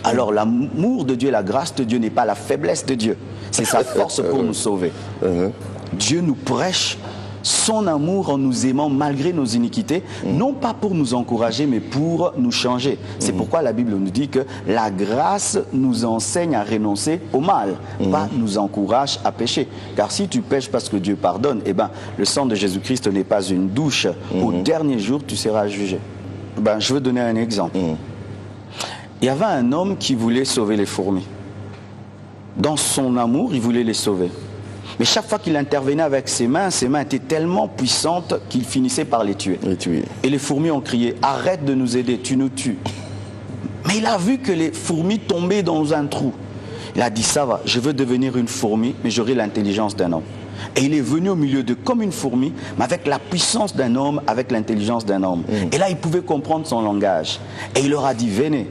Alors l'amour de Dieu, la grâce de Dieu n'est pas la faiblesse de Dieu. C'est sa force pour nous sauver. Dieu nous prêche son amour en nous aimant malgré nos iniquités, non pas pour nous encourager, mais pour nous changer. C'est pourquoi la Bible nous dit que la grâce nous enseigne à renoncer au mal, pas nous encourage à pécher. Car si tu pêches parce que Dieu pardonne, eh ben, le sang de Jésus-Christ n'est pas une douche. Au dernier jour, tu seras jugé. Ben, je veux donner un exemple. Il y avait un homme qui voulait sauver les fourmis. Dans son amour, il voulait les sauver. Mais chaque fois qu'il intervenait avec ses mains étaient tellement puissantes qu'il finissait par les tuer. Et les fourmis ont crié « Arrête de nous aider, tu nous tues ». Mais il a vu que les fourmis tombaient dans un trou. Il a dit « Ça va, je veux devenir une fourmi, mais j'aurai l'intelligence d'un homme ». Et il est venu au milieu d'eux comme une fourmi, mais avec la puissance d'un homme, avec l'intelligence d'un homme. Et là, il pouvait comprendre son langage. Et il leur a dit « Venez ».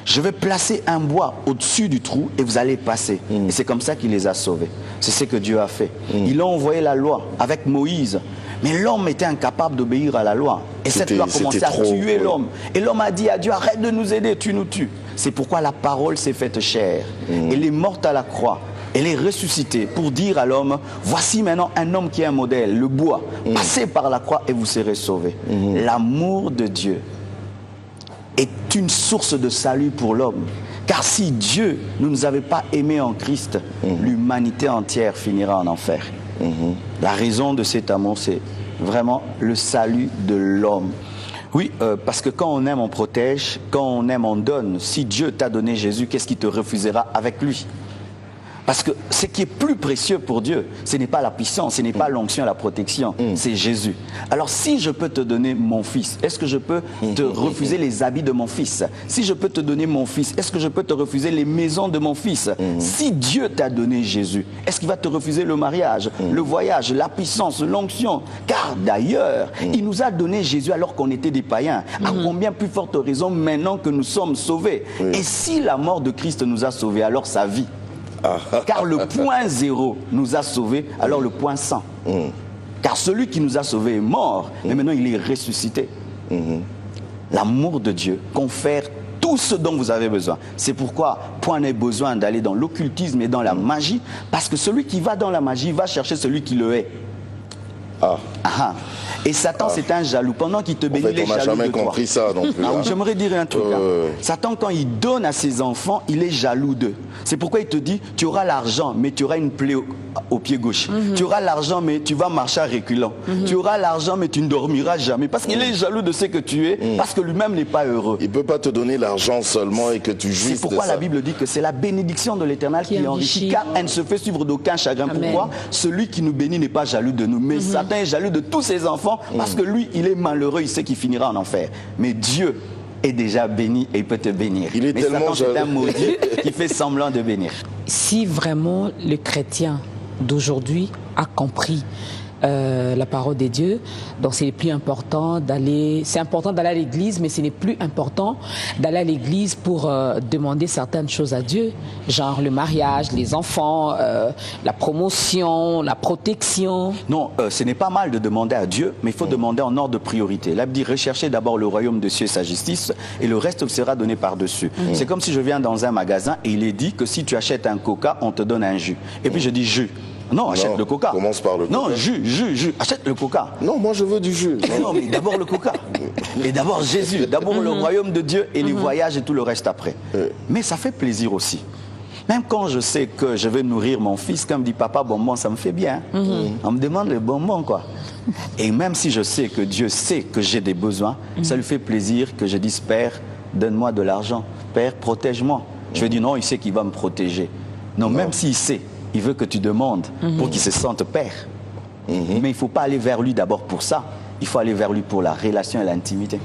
Je vais placer un bois au-dessus du trou et vous allez passer. Et c'est comme ça qu'il les a sauvés. C'est ce que Dieu a fait. Il a envoyé la loi avec Moïse. Mais l'homme était incapable d'obéir à la loi. Et cette loi commençait à tuer l'homme. Et l'homme a dit à Dieu, arrête de nous aider, tu nous tues. C'est pourquoi la parole s'est faite chair. Elle est morte à la croix. Elle est ressuscitée pour dire à l'homme, voici maintenant un homme qui est un modèle, le bois. Passez par la croix et vous serez sauvés. L'amour de Dieu est une source de salut pour l'homme. Car si Dieu ne nous avait pas aimés en Christ, l'humanité entière finira en enfer. La raison de cet amour, c'est vraiment le salut de l'homme. Oui, parce que quand on aime, on protège. Quand on aime, on donne. Si Dieu t'a donné Jésus, qu'est-ce qu'il te refusera avec lui? Parce que ce qui est plus précieux pour Dieu, ce n'est pas la puissance, ce n'est pas l'onction, la protection, c'est Jésus. Alors si je peux te donner mon fils, est-ce que je peux te refuser les habits de mon fils? Si je peux te donner mon fils, est-ce que je peux te refuser les maisons de mon fils? Si Dieu t'a donné Jésus, est-ce qu'il va te refuser le mariage, le voyage, la puissance, l'onction? Car d'ailleurs, il nous a donné Jésus alors qu'on était des païens. À combien plus forte raison maintenant que nous sommes sauvés? Et si la mort de Christ nous a sauvés, alors sa vie. Car le point 0 nous a sauvés, alors le point 100. Car celui qui nous a sauvés est mort, mais maintenant il est ressuscité. L'amour de Dieu confère tout ce dont vous avez besoin. C'est pourquoi point n'est besoin d'aller dans l'occultisme et dans la magie, parce que celui qui va dans la magie va chercher celui qui le hait. Et Satan, c'est un jaloux. Pendant qu'il te bénit, il est jaloux de toi. On n'a jamais compris ça non plus. J'aimerais dire un truc. Satan, quand il donne à ses enfants, il est jaloux d'eux. C'est pourquoi il te dit, tu auras l'argent, mais tu auras une plaie au pied gauche. Tu auras l'argent, mais tu vas marcher à reculant. Tu auras l'argent, mais tu ne dormiras jamais. Parce qu'il est jaloux de ce que tu es, parce que lui-même n'est pas heureux. Il ne peut pas te donner l'argent seulement et que tu jouisses de ça. C'est pourquoi la Bible dit que c'est la bénédiction de l'Éternel qui enrichit, car elle ne se fait suivre d'aucun chagrin. Pourquoi? Celui qui nous bénit n'est pas jaloux de nous, mais Satan est jaloux de tous ses enfants, parce que lui, il est malheureux, il sait qu'il finira en enfer. Mais Dieu est déjà béni et il peut te bénir. Il est tellement Satan, c'est un maudit qui fait semblant de bénir. Si vraiment le chrétien d'aujourd'hui a compris la parole de Dieu, donc c'est plus important d'aller, c'est important d'aller à l'église, mais ce n'est plus important d'aller à l'église pour demander certaines choses à Dieu, genre le mariage, les enfants, la promotion, la protection. Non, ce n'est pas mal de demander à Dieu, mais il faut demander en ordre de priorité. La Bible dit, recherchez d'abord le royaume de Dieu et sa justice, et le reste sera donné par-dessus. C'est comme si je viens dans un magasin et il est dit que si tu achètes un coca, on te donne un jus. Et puis je dis jus. Non, achète le coca. Commence par le coca. Non, jus, achète le coca. Non, moi je veux du jus. Non, mais d'abord le coca. Et d'abord Jésus, d'abord le royaume de Dieu et les voyages et tout le reste après. Mais ça fait plaisir aussi. Même quand je sais que je vais nourrir mon fils, quand il me dit papa bonbon, ça me fait bien. On me demande le bonbon quoi. Et même si je sais que Dieu sait que j'ai des besoins, ça lui fait plaisir que je dise Père, donne-moi de l'argent. Père, protège-moi. Je vais dire non, il sait qu'il va me protéger. Non, même s'il sait, il veut que tu demandes pour qu'il se sente père. Mais il ne faut pas aller vers lui d'abord pour ça. Il faut aller vers lui pour la relation et l'intimité.